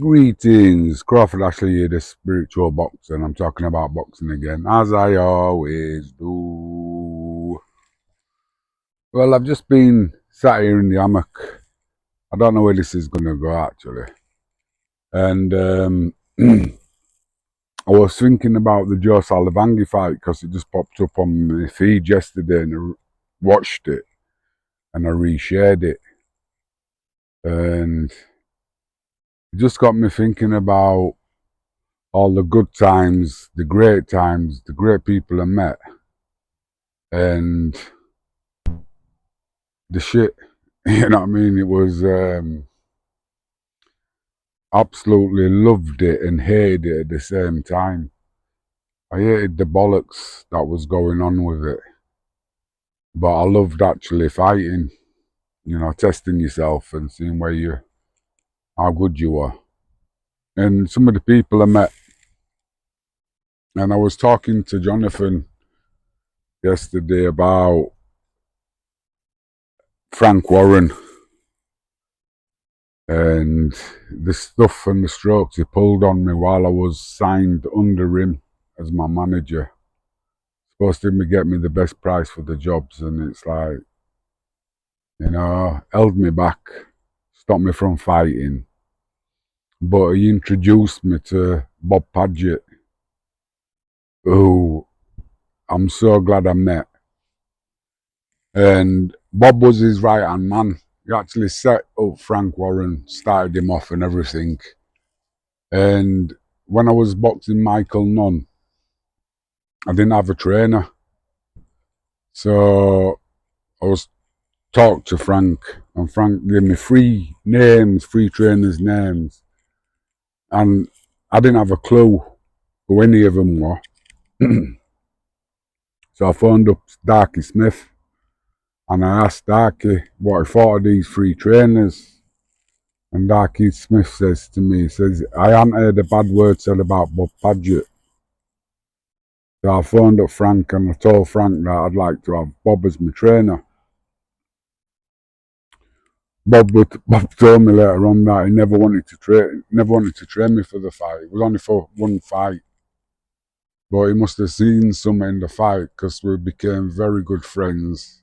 Greetings, Crawford Ashley here, the spiritual boxer, and I'm talking about boxing again, as I always do. Well, I've just been sat here in the hammock. I don't know where this is going to go, actually. And I was thinking about the Joe Salavangi fight because it just popped up on my feed yesterday, and I watched it, and I reshared it. And it just got me thinking about all the good times, the great people I met, and the shit. You know what I mean? It was absolutely loved it and hated it at the same time. I hated the bollocks that was going on with it, but I loved actually fighting. You know, testing yourself and seeing how good you are. And some of the people I met, and I was talking to Jonathan yesterday about Frank Warren and the stuff and the strokes he pulled on me while I was signed under him as my manager. Supposed to get me the best price for the jobs, and it's like, held me back, stopped me from fighting. But he introduced me to Bob Paget, who I'm so glad I met. And Bob was his right hand man. He actually set up Frank Warren, started him off and everything. And when I was boxing Michael Nunn, I didn't have a trainer. So I was talked to Frank, and Frank gave me free trainers' names. And I didn't have a clue who any of them were. So I phoned up Darky Smith, and I asked Darky what he thought of these free trainers. And Darky Smith says to me, he says, I hadn't heard a bad word said about Bob Paget. So I phoned up Frank and I told Frank that I'd like to have Bob as my trainer. Bob told me later on that he never wanted to train me for the fight. It was only for one fight. But he must have seen something in the fight because we became very good friends.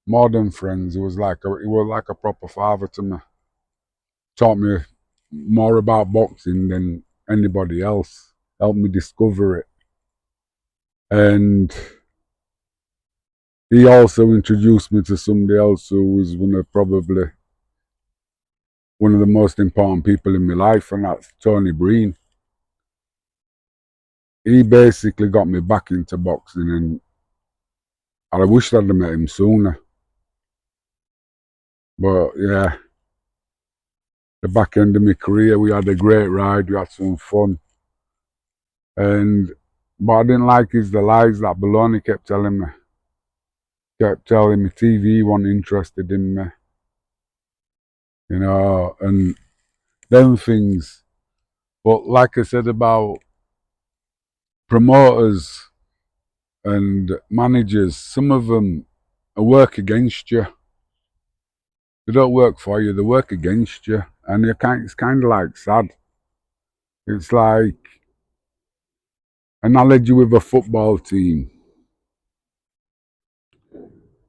More than friends, he was like a proper father to me. Taught me more about boxing than anybody else. Helped me discover it. And he also introduced me to somebody else who was probably one of the most important people in my life, and that's Tony Breen. He basically got me back into boxing, and I wish I'd have met him sooner. But yeah, the back end of my career, we had a great ride, we had some fun. But I didn't like the lies that Baloney kept telling me. Kept telling me TV wasn't interested in me, and them things. But like I said about promoters and managers, some of them work against you. They don't work for you, they work against you. And it's kind of like sad. It's like analogy with a football team.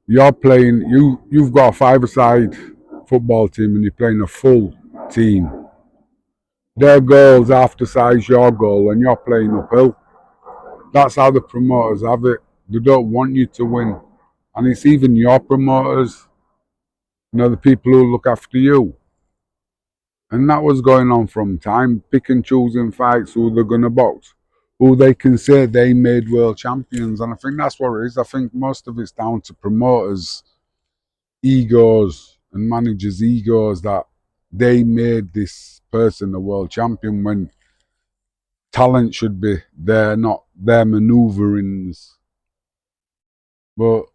You've got a five-a-side football team and you're playing a full team. Their goal's half the size your goal and you're playing uphill. That's how the promoters have it. They don't want you to win. And it's even your promoters, the people who look after you. And that was going on from time, pick and choosing fights, who they're going to box, who they can say they made world champions. And I think that's what it is. I think most of it's down to promoters' egos and managers' egos that they made this person a world champion when talent should be there, not their maneuverings. But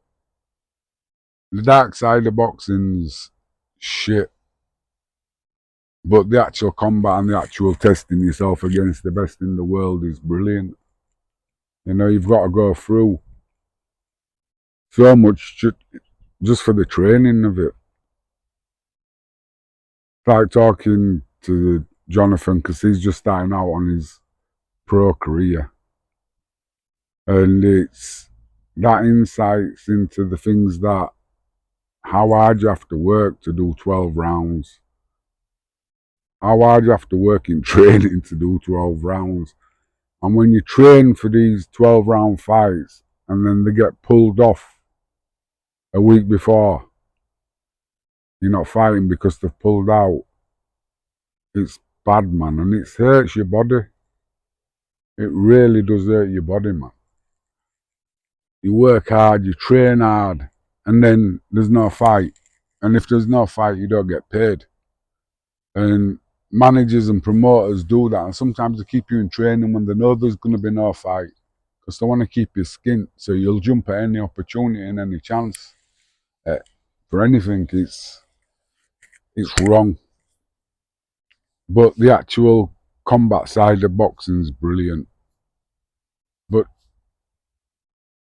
the dark side of boxing's shit. But the actual combat and the actual testing yourself against the best in the world is brilliant. You've got to go through so much just for the training of it. It's like talking to Jonathan, because he's just starting out on his pro career. And it's that insights into the things that how hard you have to work to do 12 rounds, how hard you have to work in training to do 12 rounds. And when you train for these 12 round fights and then they get pulled off a week before, you're not fighting because they've pulled out, it's bad, man. And it hurts your body. It really does hurt your body, man. You work hard, you train hard, and then there's no fight. And if there's no fight, you don't get paid. And managers and promoters do that. And sometimes they keep you in training when they know there's going to be no fight because they want to keep you skint. So you'll jump at any opportunity and any chance for anything. It's wrong. But the actual combat side of boxing is brilliant. But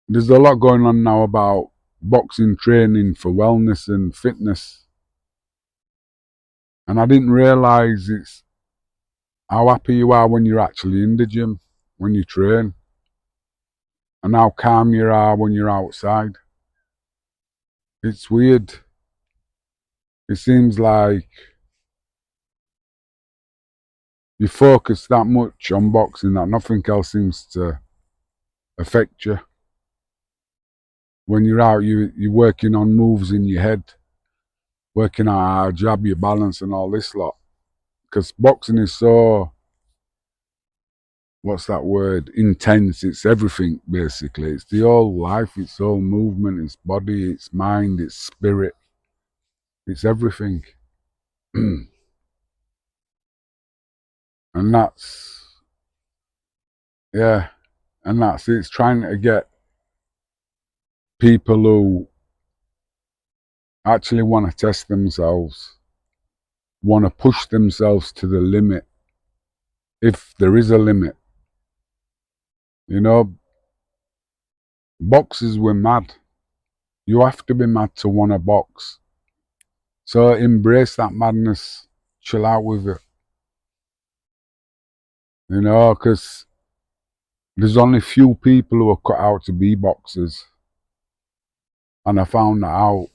there's a lot going on now about boxing training for wellness and fitness. And I didn't realise it's how happy you are when you're actually in the gym, when you train, and how calm you are when you're outside. It's weird. It seems like you focus that much on boxing that nothing else seems to affect you. When you're out, you're working on moves in your head, working out how to jab your balance and all this lot. Because boxing is so, what's that word, intense. It's everything, basically. It's the whole life, it's whole movement, it's body, it's mind, it's spirit. It's everything. And that's, yeah, and that's it's trying to get people who actually want to test themselves, want to push themselves to the limit, if there is a limit. You know, boxers were mad. You have to be mad to want to box. So embrace that madness, chill out with it. You know, because there's only few people who are cut out to be boxers. And I found that out.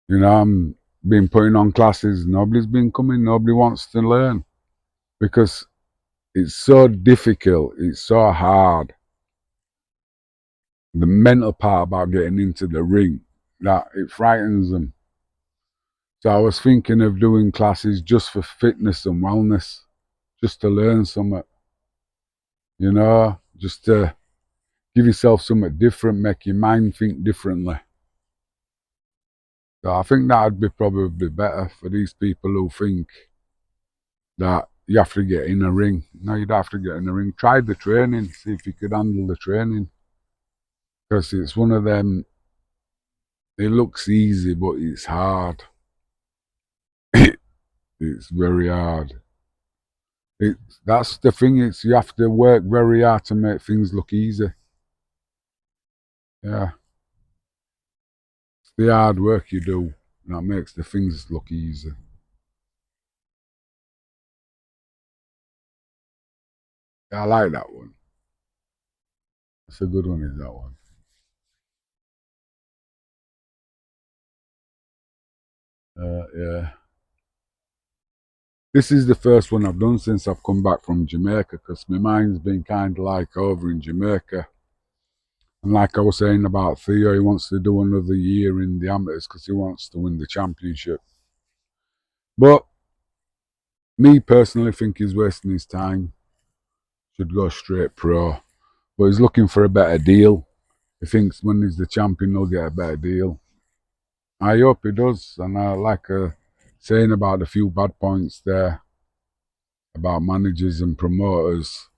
You know, I'm been putting on classes. Nobody's been coming. Nobody wants to learn because it's so difficult. It's so hard. The mental part about getting into the ring, that it frightens them. So I was thinking of doing classes just for fitness and wellness, just to learn something, you know, just to give yourself something different, make your mind think differently. So I think that'd be probably better for these people who think that you have to get in a ring. No, you don't have to get in a ring. Try the training, see if you could handle the training. Because it's one of them, it looks easy, but it's hard. It's very hard. That's the thing, it's you have to work very hard to make things look easy. Yeah. It's the hard work you do that makes the things look easy. Yeah, I like that one. It's a good one, is that one. Yeah. This is the first one I've done since I've come back from Jamaica because my mind's been kind of like over in Jamaica. And like I was saying about Theo, he wants to do another year in the amateurs because he wants to win the championship. But me personally think he's wasting his time. Should go straight pro. But he's looking for a better deal. He thinks when he's the champion, he'll get a better deal. I hope he does. And I like saying about a few bad points there about managers and promoters.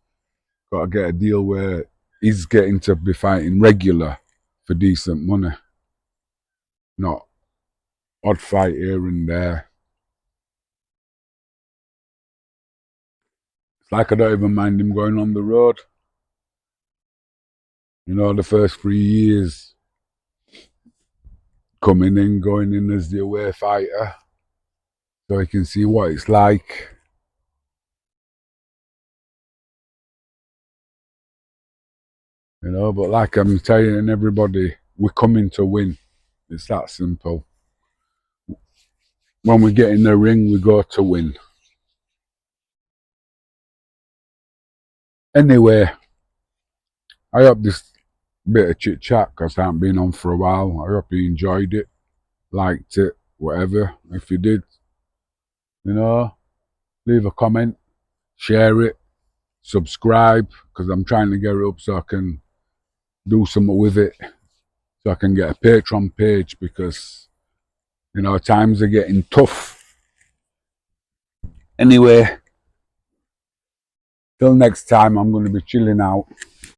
Got to get a deal where he's getting to be fighting regular for decent money, not odd fight here and there. It's like I don't even mind him going on the road. You know, the first 3 years coming in, going in as the away fighter. so you can see what it's like. You know, but like I'm telling everybody, we're coming to win. It's that simple. When we get in the ring, we go to win. Anyway, I hope this bit of chit chat, because I haven't been on for a while, I hope you enjoyed it, liked it, whatever. If you did, you know, leave a comment, share it, subscribe, because I'm trying to get it up so I can do something with it, so I can get a Patreon page, because, you know, times are getting tough. Anyway, till next time, I'm going to be chilling out.